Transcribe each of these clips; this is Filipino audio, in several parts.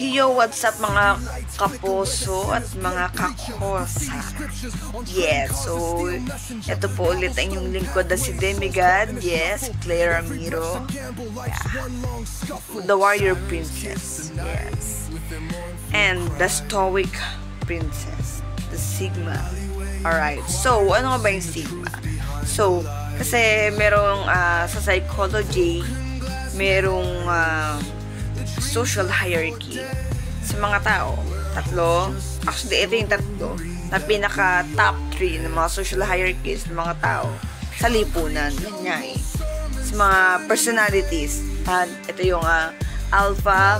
Yo, what's up mga kapuso at mga kakosa? Yes, so ito po ulit ang inyong lingkod na si Demigod. Yes, Claire Ramiro. Yeah. The Warrior Princess. Yes. And the Stoic Princess. The Sigma. Alright, so ano nga ba yung Sigma? So, kasi merong sa psychology, merong social hierarchy sa mga tao. Tatlo. Actually, ito yung tatlo na pinaka top 3 ng mga social hierarchies ng mga tao sa lipunan. Yan nga eh. Sa mga personalities. At ito yung alpha,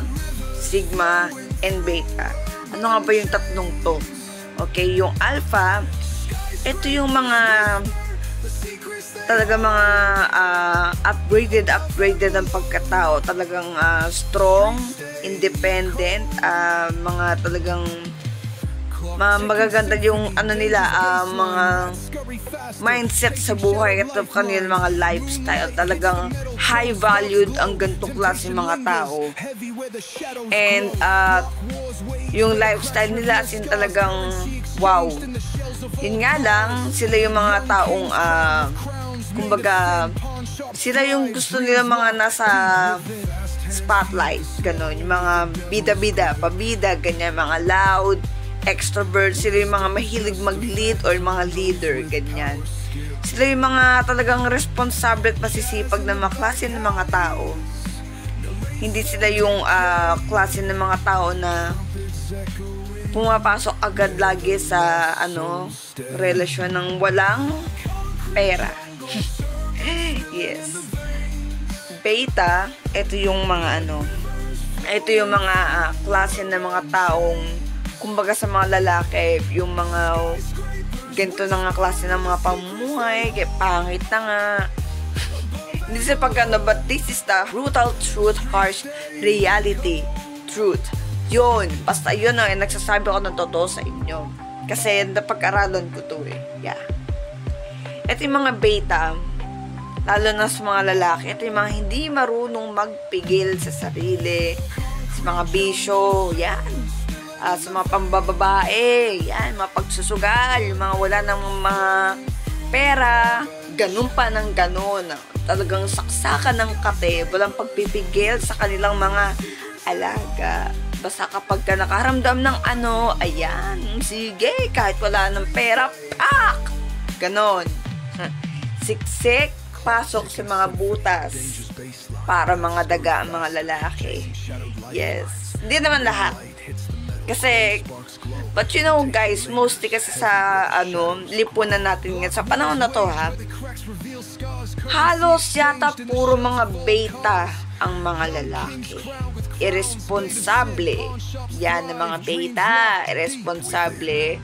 sigma, and beta. Ano nga ba yung tatlong to? Okay, yung alpha, ito yung mga talaga mga upgraded ang pagkatao, talagang strong, independent, mga talagang magaganda yung ano nila, mga mindset sa buhay at kanilang mga lifestyle, talagang high valued ang ganitong klase mga tao. And yung lifestyle nila as in talagang wow. Yun nga lang, sila yung mga taong kumbaga, sila yung gusto nila mga nasa spotlight, gano'n, yung mga bida-bida, pabida, ganyan, mga loud, extrovert, sila yung mga mahilig mag-lead or mga leader, ganyan. Sila yung mga talagang responsable at masisipag na mga klase ng mga tao. Hindi sila yung klase ng mga tao na pumapasok agad lagi sa relasyon ng walang pera. Yes. Beta, ito yung mga ito yung mga klase ng mga taong kumbaga sa mga lalaki, yung mga ganito na nga klase ng mga pamumuhay, kaya pangit na nga. Hindi sa but this is the brutal truth, harsh reality. Truth. Yun. Basta yun nagsasabi ako ng totoo sa inyo. Kasi napag-aralan ko to eh. Yeah. Ito yung mga beta, lalo na sa mga lalaki, ito yung mga hindi marunong magpigil sa sarili, sa mga bisyo, yan. Sa mga pambababae, yan, mga pagsusugal, yung mga wala ng mga pera, ganun pa ng ganun. Talagang saksakan ng kate, walang pagpipigil sa kanilang mga alaga. Basta kapag ka nakaramdam ng ayan, sige, kahit wala ng pera, pak! Ganon. Siksik, pasok sa mga butas para mga daga ang mga lalaki. Yes. Hindi naman lahat. Kasi, but you know guys, mostly kasi sa lipunan natin ngayon, sa panahon na to halos yata puro mga beta ang mga lalaki. Irresponsable. Yan ang mga beta. Irresponsable.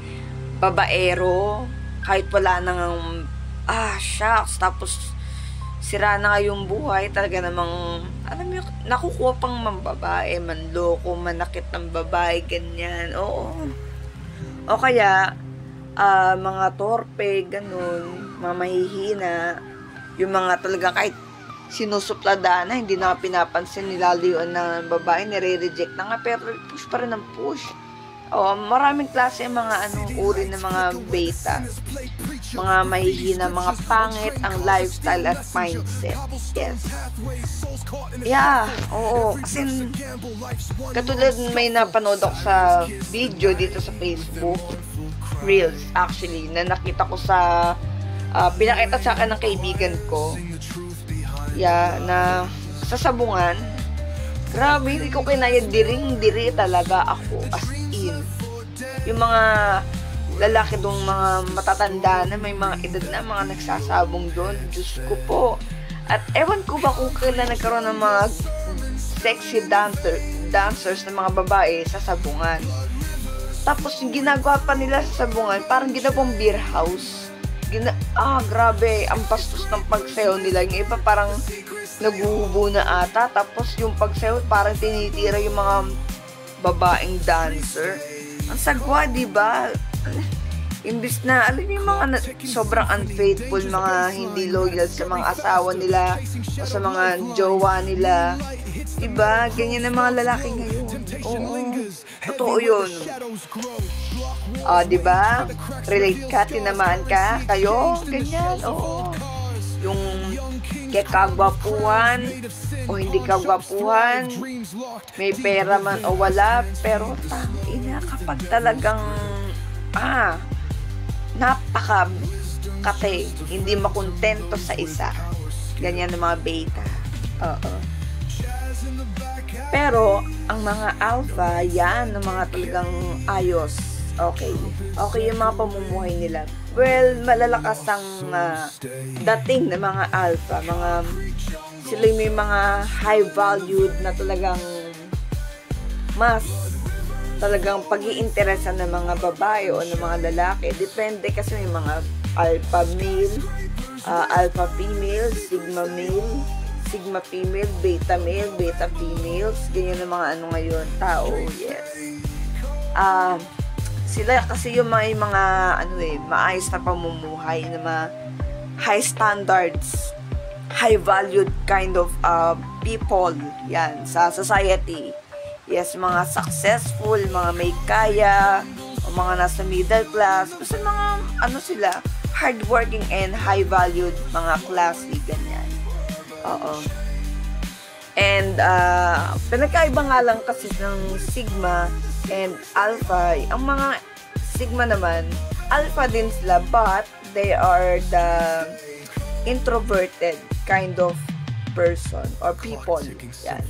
Babaero. Kahit wala nang shucks. Tapos, sira na nga yung buhay. Talaga namang, nakukuha pang mambabae, manloko, manakit ng babae, ganyan. Oo. O kaya, mga torpe, ganun, mga mahihina, yung mga talaga kahit sinusuplada na, hindi na pinapansin, nilaliyuan na ng babae, nire-reject na nga, pero push pa rin ang push. Maraming klase yung mga uri ng mga beta, mga mahihina, mga pangit ang lifestyle at mindset. Yes. Yeah, oo. Kasi katulad may napanood ako sa video dito sa Facebook, Reels actually, na nakita ko sa pinakita sa akin ng kaibigan ko. Yeah, na sa sabungan, grabe, hindi ko kinaya, diring-diri talaga ako, as in. Yung mga lalaki doon, mga matatanda na, may mga edad na, mga nagsasabong doon, Diyos ko po. At ewan ko ba kung kailan nagkaroon ng mga sexy dancers na mga babae sa sabungan. Tapos yung ginagawa pa nila sa sabungan, parang ginawang beer house. Grabe, ang bastos ng pagsayaw nila. Yung iba parang naguhubo na ata. Tapos yung pagsayaw, parang tinitira yung mga babaeng dancer. Ang sagwa, diba? Imbis na, alam niyo yung mga sobrang unfaithful, mga hindi loyal sa mga asawa nila o sa mga jowa nila. Diba? Ganyan ang mga lalaki ngayon. Oo. Totoo yun. Di ba? Relate ka, tinamaan ka, kayo, ganyan, oo. Yung kagwapuhan o hindi kagwapuhan, may pera man o wala, pero tangina kapag talagang napaka-kate, hindi makontento sa isa. Ganyan ang mga beta. Oo. Pero, ang mga alpha, yan, ang mga talagang ayos. Okay. Okay yung mga pamumuhay nila. Well, malalakas ang dating ng mga alpha. Sila may mga high-valued na talagang mas talagang pag-iinteresan ng mga babae o ng mga lalaki. Depende kasi may mga alpha male, alpha female, sigma male, sigma female, beta male, beta females. Ganyan ang mga ngayon, tao. Yes. Sila kasi yung mga maayos na pamumuhay na mga high standards, high valued kind of people yan sa society. Yes, mga successful, mga may kaya, o mga nasa middle class, basta mga sila, hardworking and high valued, mga classy, ganyan. Oo. And pinagkaiba nga lang kasi ng sigma and alpha. Ang mga sigma naman, alpha din sila, but they are the introverted kind of person or people. Yan.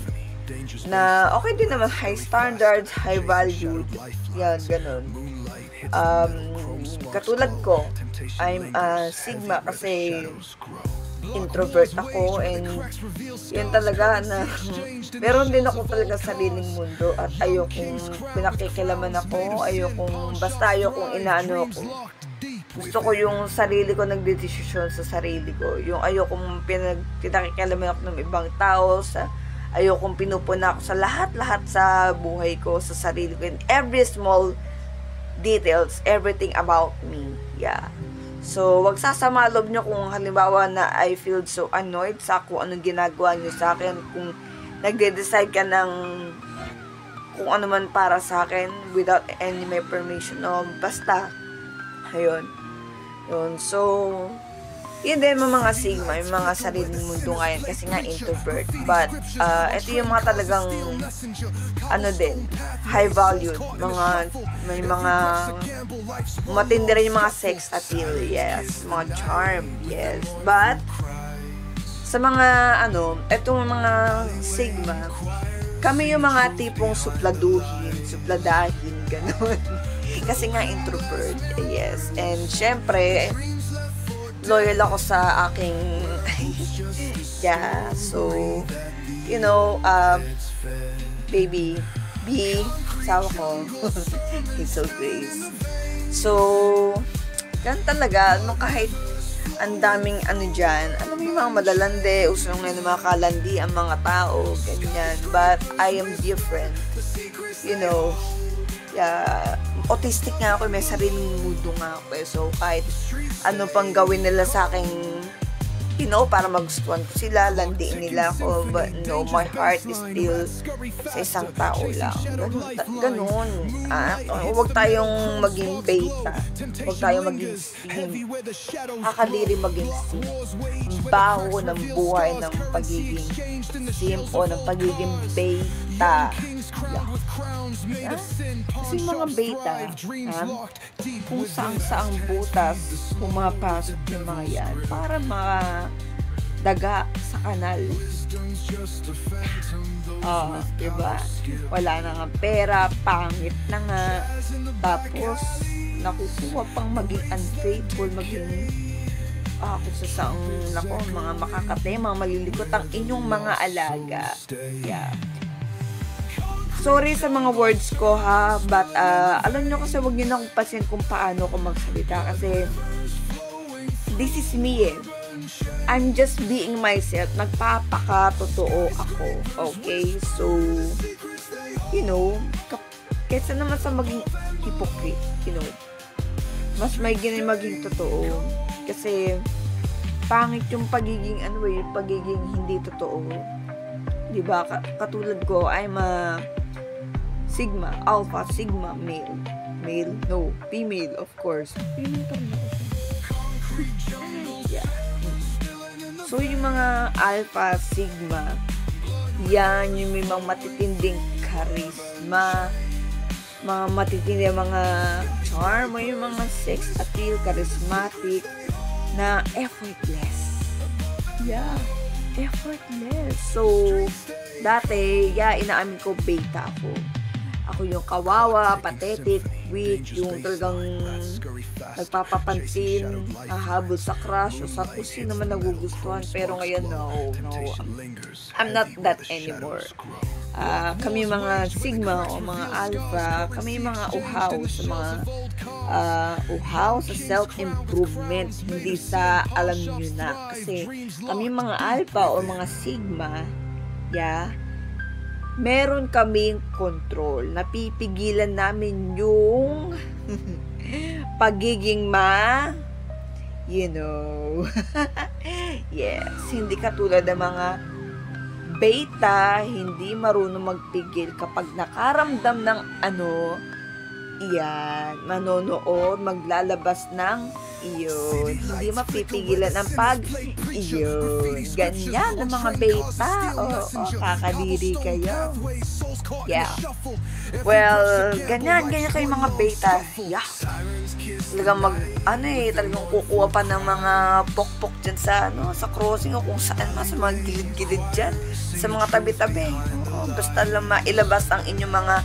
Na okay din naman, high standards, high valued. Yan, ganun. Katulad ko, I'm sigma kasi introvert ako, and yun talaga na meron din ako talaga sariling mundo at ayokong pinakikilaman ako, ayokong inaano ako. Gusto ko yung sarili ko nagdedesisyon sa sarili ko, yung ayokong pinakikilaman ako ng ibang tao, ayokong pinupuna ako sa lahat sa buhay ko, sa sarili ko, and every small details, everything about me. Yeah. So, wag sasama loob nyo kung halimbawa na I feel so annoyed sa kung anong ginagawa nyo sa akin, kung nagde-decide ka ng kung ano man para sa akin without any my permission, no, basta ayun. Yun. So, yun din mga sigma, yung mga sariling mundo ngayon kasi nga introvert. But, ito yung mga talagang din, high valued, may mga matindi rin yung mga sex appeal, yes, mga charm, yes. But, sa mga etong mga sigma, kami yung mga tipong supladahin, ganun. Kasi nga introvert, yes. And syempre, loyal ako sa aking yeah, so baby B, asawa ko he's so grace. So ganun talaga, kahit ang daming dyan, alam mo yung mga madalande, usong na mga kalandi ang mga tao, ganyan, but I am different, yeah, autistic nga ako, may sariling mundo nga ako, so kahit ano pang gawin nila sa akin, para magustuhan ko sila, landiin nila ako, but no, my heart is still sa isang tao lang. Ganun. Huwag tayong maging beta. Huwag tayong maging kakadiri maging sim. Ang baho ng buhay ng pagiging sim o ng pagiging beta. Yeah. Kasi mga beta, kung saang butas pumapasok yung mga yan para daga sa kanal. Diba? Wala na nga pera, pangit na nga, tapos nakukuha pang maging unfaithful, maging kung sa mga makakate, mga malilikot ang inyong mga alaga. Yeah. Sorry sa mga words ko but alam nyo kasi wag nyo na akong pasin kung paano ako magsalita kasi this is me I'm just being myself. Nagpapaka-totoo ako. Okay? So, kaysa naman sa maging hypocrite, mas may maging totoo. Kasi, pangit yung pagiging, pagiging hindi totoo. Diba? Katulad ko, I'm a Sigma, alpha, sigma, male. Male? No. Female, of course. Female pa rin ako siya. Yeah. So, yung mga alpha, sigma, yan, yung may mga matitinding charisma, mga matitinding mga charm, yung mga sex appeal, charismatic, na effortless. Yeah, effortless. So, dati, inaamin ko, beta ako. Ako yung kawawa, pathetic, weak, yung talagang nagpapapansin, hahabol sa crush, o sa kung sino naman nagugustuhan. Pero ngayon, no, I'm not that anymore. Kami mga sigma o mga alpha, kami mga uhaw sa mga sa self-improvement, hindi sa alam nyo na. Kasi kami mga alpha o mga sigma, meron kaming control. Napipigilan namin yung pagiging yes, hindi katulad ng mga beta, hindi marunong magpigil kapag nakaramdam ng manonood, maglalabas ng iyon. Hindi mapipigilan ang iyon. Ganyan ang mga beta. Kakadiri kayo. Yeah. Well, ganyan kayo mga beta. Yeah. Talagang talagang kukuha pa ng mga pokpok dyan sa crossing o kung saan sa mga gilid-gilid dyan, sa mga tabi-tabi. Basta lang mailabas ang inyong mga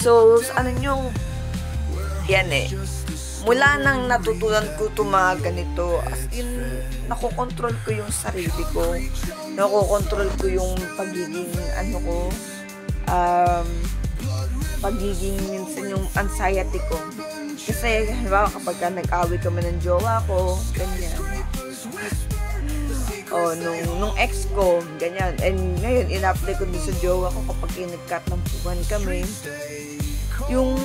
So, mula nang natutunan ko mga ganito, as in, nakokontrol ko yung sarili ko, nakokontrol ko yung pagiging, pagiging minsan yung anxiety ko. Kasi, halimbawa, kapag nag-away kami ng jowa ko, ganyan. Nung ex ko, ganyan. And ngayon, in-apply ko din sa jowa ko kapag nagkatampuhan kami. Yung,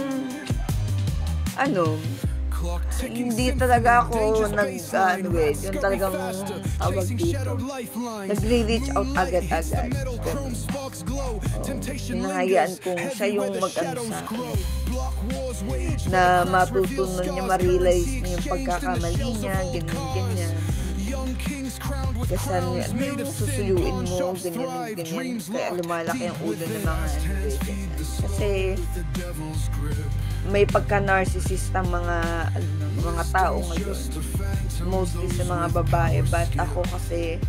hindi talaga ako yung talagang tawag dito. Nag-reach out agad-agad. Hinahayaan kong siya yung mag-ano sa akin. Na matutunan niya, ma-realize niya yung pagkakamali niya, ganyan. Kasi susuyuin mo, ganyan. Kaya lumalaki ang ulo ng mga kasi may pagka-narcissist ang mga tao ngayon. Mostly sa mga babae. But ako kasi,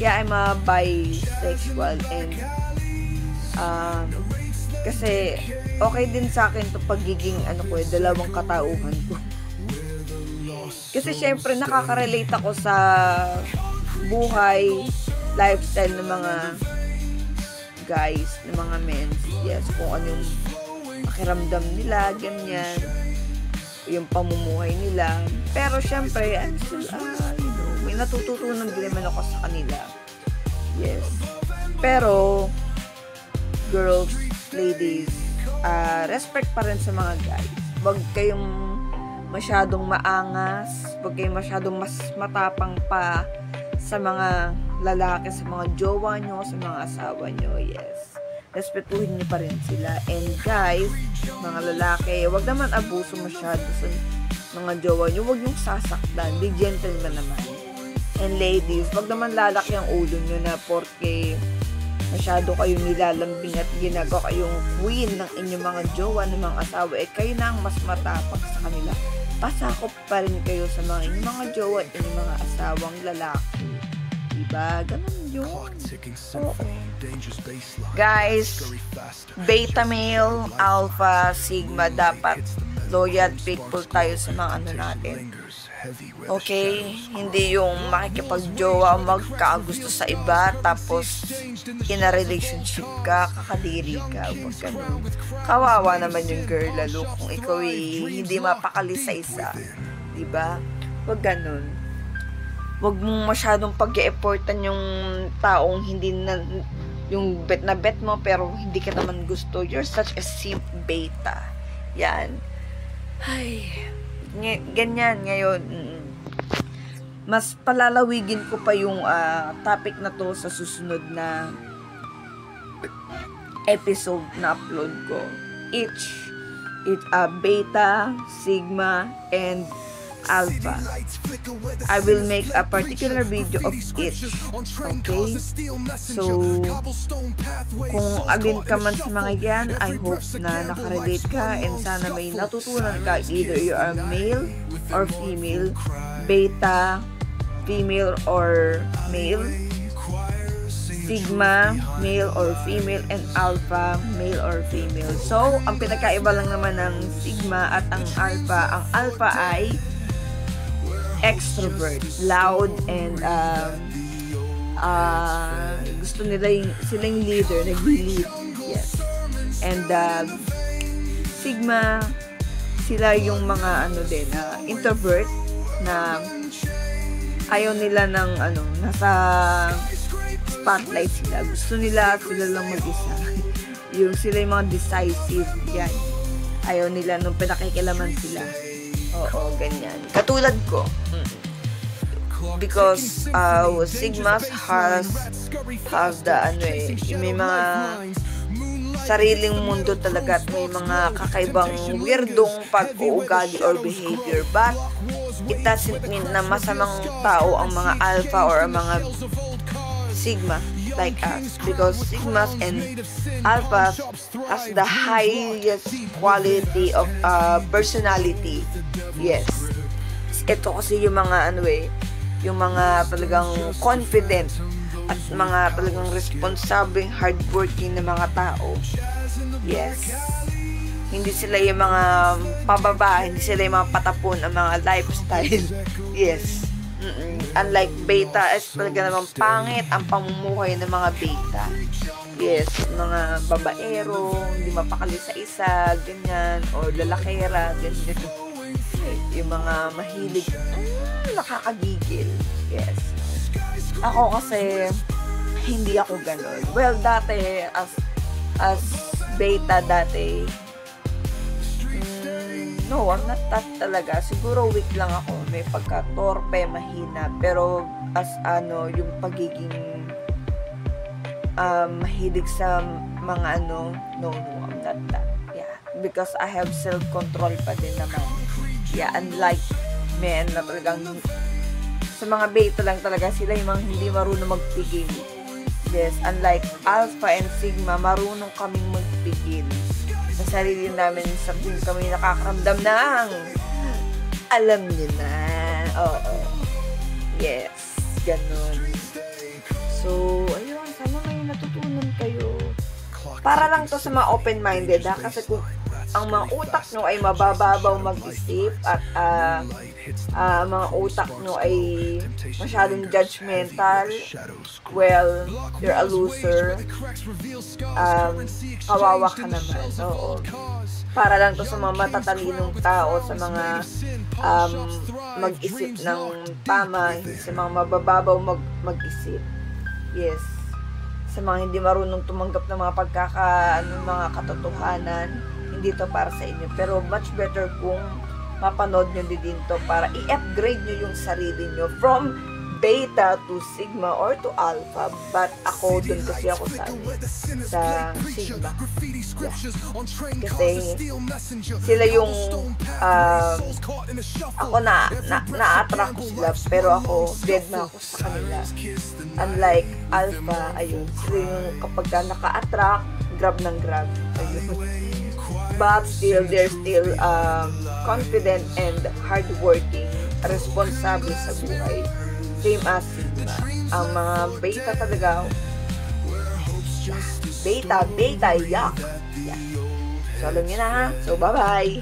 I'm a bisexual and kasi okay din sa akin to pagiging dalawang katauhan ko. Kasi syempre nakaka-relate ako sa buhay, lifestyle ng mga guys, ng mga men. Yes, kung ano yung pakiramdam nila, ganyan. Yung pamumuhay nila. Pero syempre, may natututunan din naman ako sa kanila. Yes. Pero, girls, ladies, respect pa rin sa mga guys. Huwag kayong masyadong maangas, huwag kayong masyadong mas matapang pa sa mga lalaki, sa mga jowa nyo, sa mga asawa nyo. Yes. Respetuhin nyo pa rin sila. And guys, mga lalaki, huwag naman abuso masyado sa mga jowa nyo. Huwag yung sasaktan. Be gentleman naman. And ladies, huwag naman lalaki ang ulo nyo na porke masyado kayong nilalambing at ginagawa kayong queen ng inyong mga jowa ng mga asawa, kayo na ang mas matapang sa kanila. Pasakop pa rin kayo sa mga inyong mga jowa at inyong mga asawang lalaki. Diba? Ganun yun. Guys, beta male, alpha, sigma, dapat loyal, faithful tayo sa mga natin. Okay? Hindi yung makikipag-jowa, magkakagusto sa iba, tapos in a relationship ka, kakadiri ka, huwag ganun. Kawawa naman yung girl, lalo kung ikaw hindi mapakali sa isa. Diba? Huwag ganun. Huwag mong masyadong pag-e-effortan yung taong hindi na, yung bet na bet mo, pero hindi ka naman gusto. You're such a simp beta. Yan. Ay, ganyan ngayon. Mas palalawigin ko pa yung topic na to sa susunod na episode na upload ko. Each beta, sigma, and alpha. I will make a particular video of each. Okay? So, kung alin ka man sa mga yan, I hope na nakarelate ka and sana may natutunan ka. Either you are male or female, beta, female or male, sigma, male or female, and alpha, male or female. So, ang pinakaiba lang naman ng sigma at ang alpha ay extrovert, loud, and gusto nila silang leader, nag-lead. Yes. And sigma, sila yung mga introvert na ayaw nila ng nasa spotlight sila. Gusto nila lang mag-isa. Sila yung mga decisive. Yan. Ayaw nila nung pinakikilaman sila. Oo, ganyan. Katulad ko. Because sigmas has the may mga sariling mundo talaga at may mga kakaibang weirdong pag-uugali or behavior, but it doesn't mean na masamang tao ang mga alpha or ang mga sigma like us, because sigmas and alphas has the highest quality of personality. Yes. Ito kasi yung mga yung mga talagang confident at mga talagang responsabling, hardworking na mga tao. Yes. Hindi sila yung mga pababa, hindi sila yung mga patapon ang mga lifestyle. Yes. Unlike beta, is talaga namang pangit ang pamumuhay ng mga beta. Yes, mga babaero, hindi mapakali sa isa, ganyan, or lalakera, ganyan. Yung mga mahilig, nakakagigil. Yes. Ako kasi, hindi ako ganun. Well, dati, as beta dati, no, I'm not that talaga. Siguro weak lang ako. May pagka-torpe, mahina. Pero, yung pagiging mahilig sa mga no, I'm not that. Yeah. Because I have self-control pa din naman. Yeah, unlike men na talagang sa mga beta lang talaga sila yung mga hindi marunong magpigil. Yes, unlike alpha and sigma, marunong kaming magpigil sa sarili namin sa tuwing kami nakakaramdam ng alam niyo na. Oo. Yes, ganun. So, ayun, sana may natutunan kayo. Para lang to sa mga open-minded, ha? Kasi kung ang mga utak nyo ay mabababaw mag-isip at mga utak nyo ay masyadong judgmental, well, you're a loser. Kawawa ka naman. Oo. Para lang to sa mga matatalinong tao, sa mga mag-isip ng tama, sa mga mabababaw mag-isip. Yes. Sa mga hindi marunong tumanggap ng mga mga katotohanan, hindi to para sa inyo. Pero much better kung mapanood nyo din to para i-upgrade nyo yung sarili nyo from beta to sigma or to alpha. But ako, dun kasi ako sa sigma. Yeah. Kasi sila yung ako na-attract ko sila, pero ako dead na ako sa kanila. Unlike alpha, ayun, sila yung kapag naka-attract, grab ng grab. Ayun. But still, they're still confident and hardworking, responsable sa buhay. Same as sigma. Ang mga beta talaga, beta, yuck. Yeah. So, alam nyo na ha. So, bye-bye.